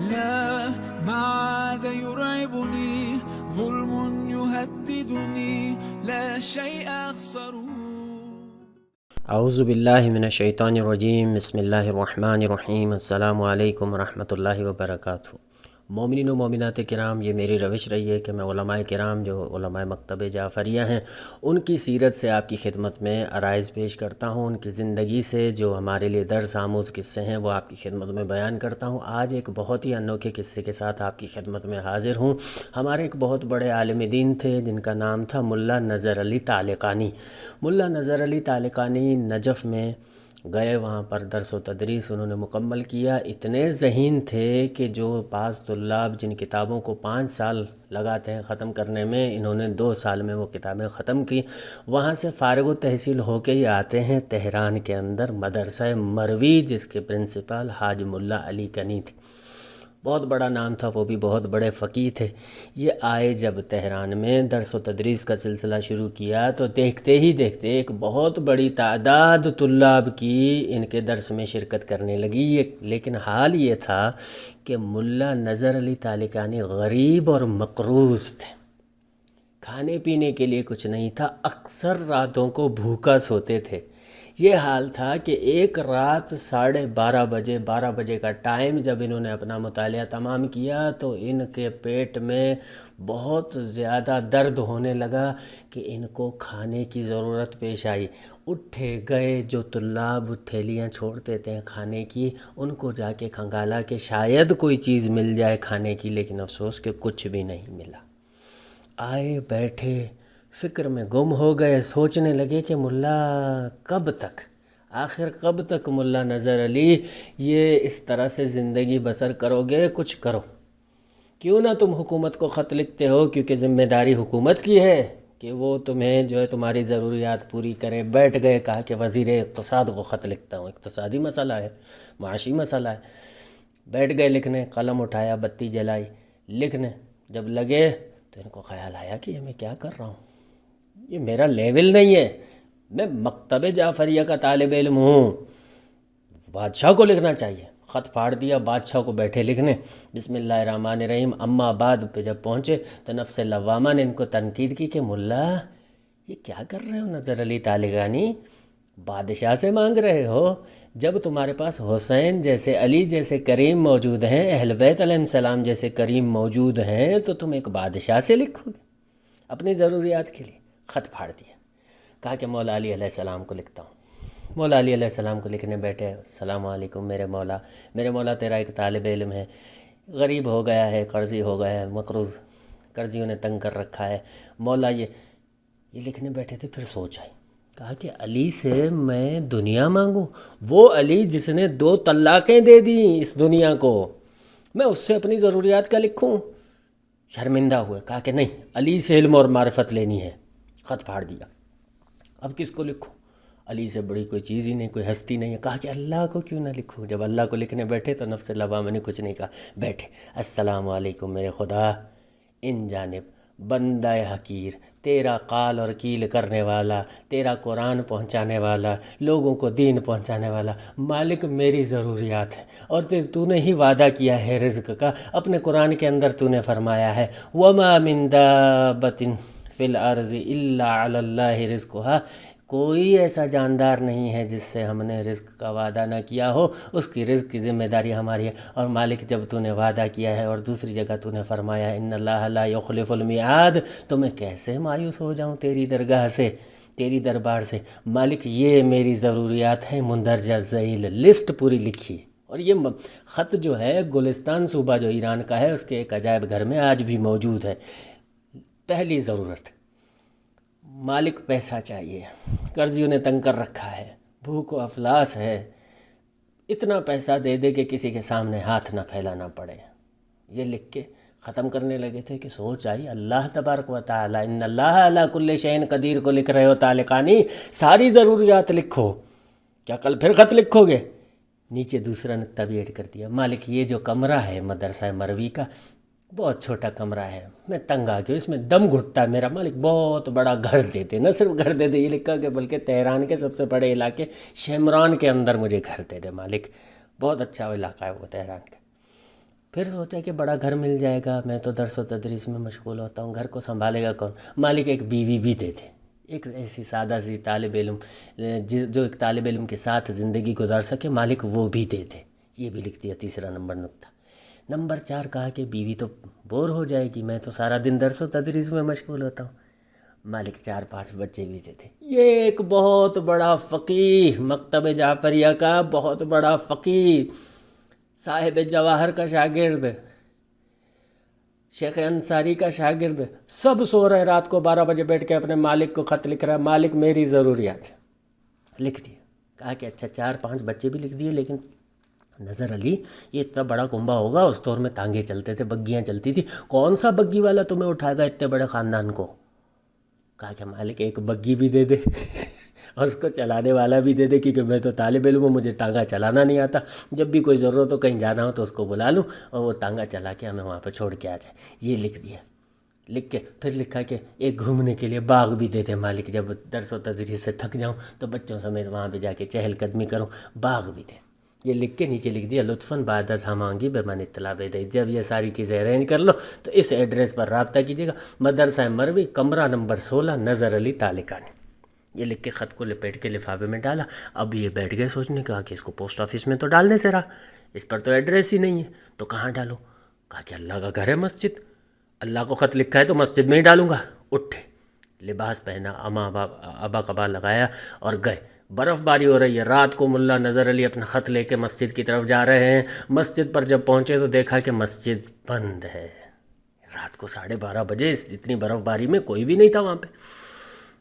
لا ما عاد يرعبني ظلم يهددني لا شيء أخسره. اعوذ باللہ من الشیطان الرجیم، بسم اللہ الرحمن الرحیم، السلام علیکم ورحمۃ اللہ وبرکاتہ۔ مومنین و مومنات کرام، یہ میری روش رہی ہے کہ میں علماء کرام جو علماء مکتب جعفریہ ہیں ان کی سیرت سے آپ کی خدمت میں عرائض پیش کرتا ہوں، ان کی زندگی سے جو ہمارے لیے درس آموز قصے ہیں وہ آپ کی خدمت میں بیان کرتا ہوں۔ آج ایک بہت ہی انوکھے قصے کے ساتھ آپ کی خدمت میں حاضر ہوں۔ ہمارے ایک بہت بڑے عالم دین تھے جن کا نام تھا ملا نظر علی طالقانی۔ ملا نظر علی طالقانی نجف میں گئے، وہاں پر درس و تدریس انہوں نے مکمل کیا۔ اتنے ذہین تھے کہ جو بعض طلاب جن کتابوں کو 5 سال لگاتے ہیں ختم کرنے میں، انہوں نے 2 سال میں وہ کتابیں ختم کی۔ وہاں سے فارغ التحصیل ہو کے ہی آتے ہیں تہران کے اندر مدرسہ مروی، جس کے پرنسپل حاج ملا علی کنی تھے۔ بہت بڑا نام تھا، وہ بھی بہت بڑے فقیہ تھے۔ یہ آئے جب تہران میں درس و تدریس کا سلسلہ شروع کیا تو دیکھتے ہی دیکھتے ایک بہت بڑی تعداد طلاب کی ان کے درس میں شرکت کرنے لگی۔ لیکن حال یہ تھا کہ ملا نظر علی طالقانی غریب اور مقروض تھے، کھانے پینے کے لیے کچھ نہیں تھا، اکثر راتوں کو بھوکا سوتے تھے۔ یہ حال تھا کہ ایک رات 12:30 بجے کا ٹائم جب انہوں نے اپنا مطالعہ تمام کیا تو ان کے پیٹ میں بہت زیادہ درد ہونے لگا کہ ان کو کھانے کی ضرورت پیش آئی۔ اٹھے گئے، جو طلاب تھیلیاں چھوڑتے تھے کھانے کی ان کو جا کے کھنگالا کہ شاید کوئی چیز مل جائے کھانے کی، لیکن افسوس کہ کچھ بھی نہیں ملا۔ آئے بیٹھے فکر میں گم ہو گئے، سوچنے لگے کہ ملا کب تک، آخر کب تک ملا نظر علی یہ اس طرح سے زندگی بسر کرو گے؟ کچھ کرو، کیوں نہ تم حکومت کو خط لکھتے ہو، کیونکہ ذمہ داری حکومت کی ہے کہ وہ تمہیں جو ہے تمہاری ضروریات پوری کرے۔ بیٹھ گئے، کہا کہ وزیر اقتصاد کو خط لکھتا ہوں، اقتصادی مسئلہ ہے، معاشی مسئلہ ہے۔ بیٹھ گئے لکھنے، قلم اٹھایا، بتی جلائی، لکھنے جب لگے تو ان کو خیال آیا کہ یہ میں کیا کر رہا ہوں، یہ میرا لیول نہیں ہے، میں مکتب جعفریہ کا طالب علم ہوں، بادشاہ کو لکھنا چاہیے۔ خط پھاڑ دیا، بادشاہ کو بیٹھے لکھنے۔ بسم اللہ الرحمن الرحیم، اما بعد پہ جب پہنچے تو نفس لوامہ نے ان کو تنقید کی کہ ملا یہ کیا کر رہے ہو نظر علی طالقانی، بادشاہ سے مانگ رہے ہو؟ جب تمہارے پاس حسین جیسے، علی جیسے کریم موجود ہیں، اہل بیت علیہ السلام جیسے کریم موجود ہیں، تو تم ایک بادشاہ سے لکھو گے اپنی ضروریات کے لیے؟ خط پھاڑ دیا، کہا کہ مولا علی علیہ السلام کو لکھتا ہوں۔ مولا علی علیہ السلام کو لکھنے بیٹھے، السلام علیکم میرے مولا تیرا ایک طالب علم ہے، غریب ہو گیا ہے، قرضی ہو گیا ہے، مقروض، قرضیوں نے تنگ کر رکھا ہے مولا۔ یہ لکھنے بیٹھے تھے، پھر سوچ آئی، کہا کہ علی سے میں دنیا مانگوں؟ وہ علی جس نے 2 طلاقیں دے دیں اس دنیا کو، میں اس سے اپنی ضروریات کا لکھوں؟ شرمندہ ہوئے، کہا کہ نہیں، علی سے علم اور معرفت لینی ہے۔ خط پھاڑ دیا، اب کس کو لکھوں؟ علی سے بڑی کوئی چیز ہی نہیں، کوئی ہستی نہیں ہے۔ کہا کہ اللہ کو کیوں نہ لکھوں؟ جب اللہ کو لکھنے بیٹھے تو نفس لوامہ نے کچھ نہیں کہا، بیٹھے، السلام علیکم میرے خدا، ان جانب بندہ حقیر، تیرا قال اور کیل کرنے والا، تیرا قرآن پہنچانے والا، لوگوں کو دین پہنچانے والا مالک، میری ضروریات ہیں، اور تو نے ہی وعدہ کیا ہے رزق کا، اپنے قرآن کے اندر تو نے فرمایا ہے وَمَا مِن دَابَّةٍ فِي الْأَرْضِ إِلَّا عَلَى اللَّهِ رِزْقُهَا، کوئی ایسا جاندار نہیں ہے جس سے ہم نے رزق کا وعدہ نہ کیا ہو، اس کی رزق کی ذمہ داری ہماری ہے۔ اور مالک جب تو نے وعدہ کیا ہے اور دوسری جگہ تو نے فرمایا ان اللہ لا یخلف المیعاد، تو میں کیسے مایوس ہو جاؤں تیری درگاہ سے، تیری دربار سے؟ مالک یہ میری ضروریات ہیں، مندرجہ ذیل لسٹ پوری لکھی۔ اور یہ خط جو ہے گلستان صوبہ جو ایران کا ہے، اس کے ایک عجائب گھر میں آج بھی موجود ہے۔ پہلی ضرورت، مالک پیسہ چاہیے، قرضیوں نے تنگ کر رکھا ہے، بھوک و افلاس ہے، اتنا پیسہ دے دے کہ کسی کے سامنے ہاتھ نہ پھیلانا پڑے۔ یہ لکھ کے ختم کرنے لگے تھے کہ سوچ آئی، اللہ تبارک و تعالی ان اللہ علی کل شیء قدیر کو لکھ رہے ہو طالقانی، ساری ضروریات لکھو، کیا کل پھر خط لکھو گے؟ نیچے دوسرا نکتہ بھی ایڈ کر دیا، مالک یہ جو کمرہ ہے مدرسہ مروی کا، بہت چھوٹا کمرہ ہے، میں تنگ آ گیا، اس میں دم گھٹتا ہے میرا، مالک بہت بڑا گھر دیتے، نہ صرف گھر دے دے یہ لکھا کہ بلکہ تہران کے سب سے بڑے علاقے شمران کے اندر مجھے گھر دے دے مالک، بہت اچھا علاقہ ہے وہ تہران کا۔ پھر سوچا کہ بڑا گھر مل جائے گا، میں تو درس و تدریس میں مشغول ہوتا ہوں، گھر کو سنبھالے گا کون؟ مالک ایک بیوی بھی دے دے، ایک ایسی سادہ سی طالب علم جو ایک طالب علم کے ساتھ زندگی گزار سکے، مالک وہ بھی دے دے۔ یہ بھی لکھ دیا تیسرا نمبر نقطہ۔ نمبر 4 کہا کہ بیوی تو بور ہو جائے گی، میں تو سارا دن درس و تدریس میں مشغول ہوتا ہوں، مالک 4-5 بچے بھی دے دے۔ یہ ایک بہت بڑا فقیہ، مکتب جعفریہ کا بہت بڑا فقیہ، صاحب جواہر کا شاگرد، شیخ انصاری کا شاگرد، سب سو رہے ہیں، رات کو 12 بجے بیٹھ کے اپنے مالک کو خط لکھ رہا ہے، مالک میری ضروریات لکھ دیا۔ کہا کہ اچھا 4-5 بچے بھی لکھ دیے، لیکن نظر علی یہ اتنا بڑا کنبہ ہوگا، اس دور میں تانگے چلتے تھے، بگیاں چلتی تھی، کون سا بگی والا تمہیں اٹھائے گا اتنے بڑے خاندان کو؟ کہا کہ مالک ایک بگی بھی دے دے اور اس کو چلانے والا بھی دے دے، کیونکہ میں تو طالب علم ہوں، مجھے ٹانگا چلانا نہیں آتا، جب بھی کوئی ضرورت ہو کہیں جانا ہو تو اس کو بلا لوں اور وہ ٹانگا چلا کے ہمیں وہاں پہ چھوڑ کے آ جائے۔ یہ لکھ دیا۔ لکھ کے پھر لکھا کہ ایک گھومنے کے لیے باغ بھی دے دے مالک، جب درس و تدریس سے تھک جاؤں تو بچوں سمیت وہاں پہ جا کے چہل قدمی کروں، باغ بھی دے۔ یہ لکھ کے نیچے لکھ دیا لطفاً بعد از ہمانگی بے من اطلاع دے، جب یہ ساری چیزیں ارینج کر لو تو اس ایڈریس پر رابطہ کیجیے گا، مدرسہ مروی، کمرہ نمبر 16، نظر علی طالقانی۔ یہ لکھ کے خط کو لپیٹ کے لفافے میں ڈالا۔ اب یہ بیٹھ گئے سوچنے کا کہ اس کو پوسٹ آفس میں تو ڈالنے سے رہا، اس پر تو ایڈریس ہی نہیں ہے، تو کہاں ڈالوں؟ کہا کہ اللہ کا گھر ہے مسجد، اللہ کو خط لکھا ہے تو مسجد میں ہی ڈالوں گا۔ اٹھے، لباس پہنا، ابا قبا لگایا اور گئے۔ برف باری ہو رہی ہے، رات کو ملا نظر علی اپنا خط لے کے مسجد کی طرف جا رہے ہیں۔ مسجد پر جب پہنچے تو دیکھا کہ مسجد بند ہے، رات کو 12:30 بجے، اتنی برف باری میں کوئی بھی نہیں تھا وہاں پہ۔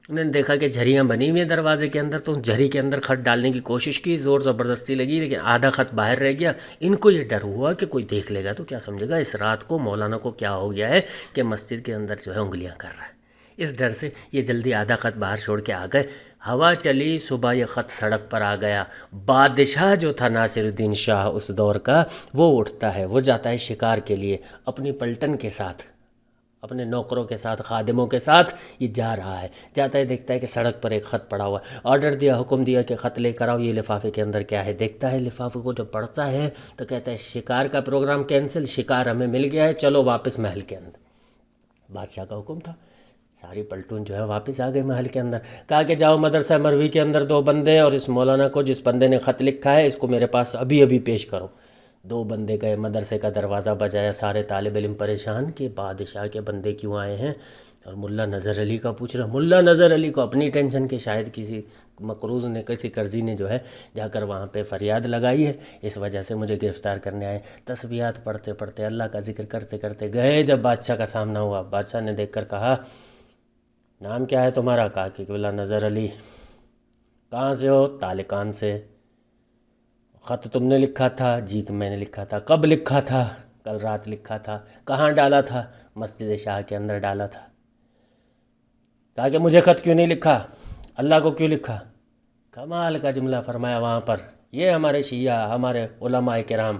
انہوں نے دیکھا کہ جھریاں بنی ہوئی ہیں دروازے کے اندر، تو جھری کے اندر خط ڈالنے کی کوشش کی، زور زبردستی لگی، لیکن آدھا خط باہر رہ گیا۔ ان کو یہ ڈر ہوا کہ کوئی دیکھ لے گا تو کیا سمجھے گا اس رات کو مولانا کو کیا ہو گیا ہے کہ مسجد کے اندر جو ہے انگلیاں کر رہا ہے۔ اس ڈر سے یہ جلدی آدھا خط باہر چھوڑ کے آ گئے۔ ہوا چلی، صبح یہ خط سڑک پر آ گیا۔ بادشاہ جو تھا ناصر الدین شاہ اس دور کا، وہ اٹھتا ہے، وہ جاتا ہے شکار کے لیے اپنی پلٹن کے ساتھ، اپنے نوکروں کے ساتھ، خادموں کے ساتھ یہ جا رہا ہے۔ جاتا ہے، دیکھتا ہے کہ سڑک پر ایک خط پڑا ہوا ہے، آرڈر دیا، حکم دیا کہ خط لے کر آؤ، یہ لفافے کے اندر کیا ہے؟ دیکھتا ہے لفافے کو، جب پڑھتا ہے تو کہتا ہے شکار کا پروگرام کینسل، شکار ہمیں مل گیا ہے، چلو واپس محل کے اندر۔ بادشاہ کا حکم تھا، ساری پلٹون جو ہے واپس آ گئے محل کے اندر۔ کہا کہ جاؤ مدرسہ مروی کے اندر 2 بندے اور اس مولانا کو، جس بندے نے خط لکھا ہے، اس کو میرے پاس ابھی ابھی پیش کرو۔ 2 بندے گئے، مدرسے کا دروازہ بجایا، سارے طالب علم پریشان کہ بادشاہ کے بندے کیوں آئے ہیں، اور ملا نظر علی کا پوچھ رہا۔ ملا نظر علی کو اپنی ٹینشن کہ شاید کسی مقروض نے، کسی قرضی نے جو ہے جا کر وہاں پہ فریاد لگائی ہے، اس وجہ سے مجھے گرفتار کرنے آئے۔ تسبیحات پڑھتے پڑھتے، اللہ کا ذکر کرتے کرتے گئے۔ جب بادشاہ کا سامنا ہوا، بادشاہ نے دیکھ کر کہا نام کیا ہے تمہارا؟ کہا کہ ملا نظر علی۔ کہاں سے ہو؟ طالقان سے۔ خط تم نے لکھا تھا؟ جی میں نے لکھا تھا۔ کب لکھا تھا؟ کل رات لکھا تھا۔ کہاں ڈالا تھا؟ مسجد شاہ کے اندر ڈالا تھا۔ کہا کہ مجھے خط کیوں نہیں لکھا؟ اللہ کو کیوں لکھا؟ کمال کا جملہ فرمایا وہاں پر۔ یہ ہمارے شیعہ، ہمارے علماء کرام،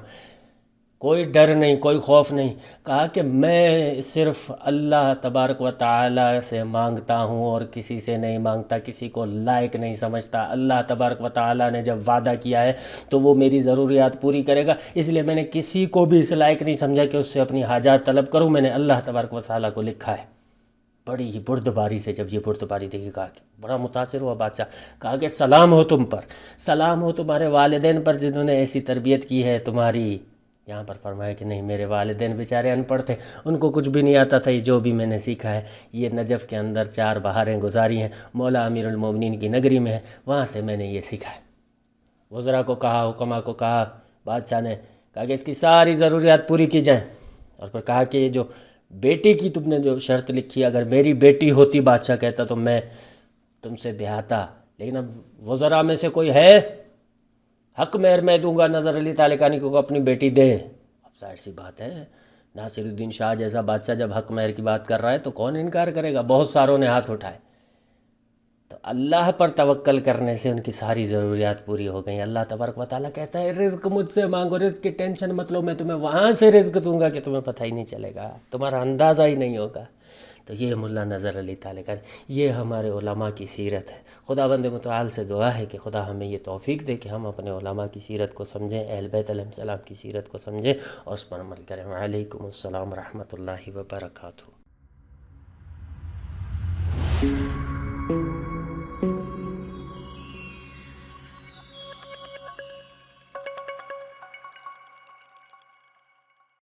کوئی ڈر نہیں، کوئی خوف نہیں۔ کہا کہ میں صرف اللہ تبارک و تعالی سے مانگتا ہوں اور کسی سے نہیں مانگتا، کسی کو لائق نہیں سمجھتا۔ اللہ تبارک و تعالی نے جب وعدہ کیا ہے تو وہ میری ضروریات پوری کرے گا، اس لیے میں نے کسی کو بھی اس لائق نہیں سمجھا کہ اس سے اپنی حاجات طلب کروں، میں نے اللہ تبارک و تعالی کو لکھا ہے۔ بڑی ہی بردباری سے جب یہ بردباری دیکھی، کہا کہ بڑا متاثر ہوا بادشاہ۔ کہا کہ سلام ہو تم پر، سلام ہو تمہارے والدین پر جنہوں نے ایسی تربیت کی ہے تمہاری۔ یہاں پر فرمایا کہ نہیں، میرے والدین بیچارے ان پڑھ تھے، ان کو کچھ بھی نہیں آتا تھا، یہ جو بھی میں نے سیکھا ہے یہ نجف کے اندر 4 بہاریں گزاری ہیں، مولا امیر المومنین کی نگری میں ہے، وہاں سے میں نے یہ سیکھا ہے۔ وزراء کو کہا، حکما کو کہا، بادشاہ نے کہا کہ اس کی ساری ضروریات پوری کی جائیں، اور پھر کہا کہ یہ جو بیٹی کی تم نے جو شرط لکھی ہے، اگر میری بیٹی ہوتی، بادشاہ کہتا، تو میں تم سے بیاہتا، لیکن اب وزراء میں سے کوئی ہے، حق مہر میں دوں گا نظر علی طالقانی کو اپنی بیٹی دے۔ اب ظاہر سی بات ہے، ناصر الدین شاہ جیسا بادشاہ جب حق مہر کی بات کر رہا ہے تو کون انکار کرے گا؟ بہت ساروں نے ہاتھ اٹھائے، تو اللہ پر توکل کرنے سے ان کی ساری ضروریات پوری ہو گئیں۔ اللہ تبارک و تعالیٰ کہتا ہے رزق مجھ سے مانگو، رزق کی ٹینشن مت لو، میں تمہیں وہاں سے رزق دوں گا کہ تمہیں پتہ ہی نہیں چلے گا، تمہارا اندازہ ہی نہیں ہوگا۔ تو یہ ملا نظر علی تالقانی، یہ ہمارے علماء کی سیرت ہے۔ خداوند متعال سے دعا ہے کہ خدا ہمیں یہ توفیق دے کہ ہم اپنے علماء کی سیرت کو سمجھیں، اہل بیت علیہ السلام کی سیرت کو سمجھیں اور اس پر عمل کریں۔ وعلیکم السلام ورحمۃ اللہ وبرکاتہ۔